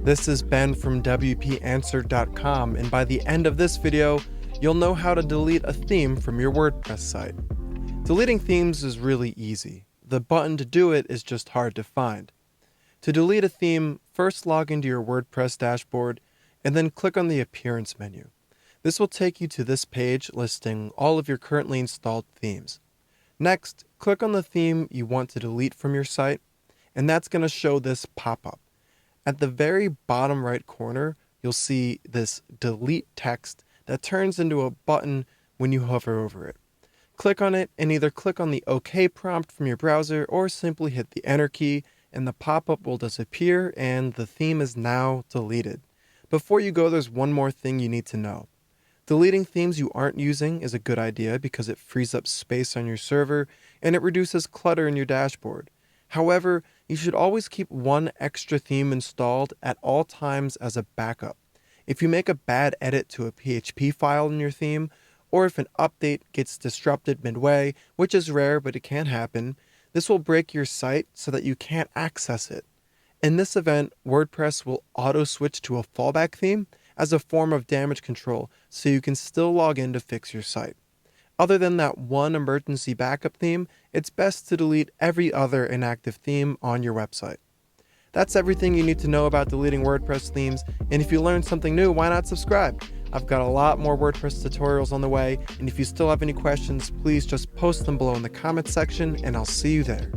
This is Ben from WPAnswered.com, and by the end of this video, you'll know how to delete a theme from your WordPress site. Deleting themes is really easy. The button to do it is just hard to find. To delete a theme, first log into your WordPress dashboard, and then click on the Appearance menu. This will take you to this page listing all of your currently installed themes. Next, click on the theme you want to delete from your site, and that's going to show this pop-up. At the very bottom right corner, you'll see this delete text that turns into a button when you hover over it. Click on it and either click on the OK prompt from your browser or simply hit the Enter key, and the pop-up will disappear and the theme is now deleted. Before you go, there's one more thing you need to know. Deleting themes you aren't using is a good idea because it frees up space on your server and it reduces clutter in your dashboard. However, you should always keep one extra theme installed at all times as a backup. If you make a bad edit to a PHP file in your theme, or if an update gets disrupted midway, which is rare but it can happen, this will break your site so that you can't access it. In this event, WordPress will auto-switch to a fallback theme as a form of damage control, so you can still log in to fix your site. Other than that one emergency backup theme, it's best to delete every other inactive theme on your website. That's everything you need to know about deleting WordPress themes, and if you learned something new, why not subscribe? I've got a lot more WordPress tutorials on the way, and if you still have any questions, please just post them below in the comments section, and I'll see you there.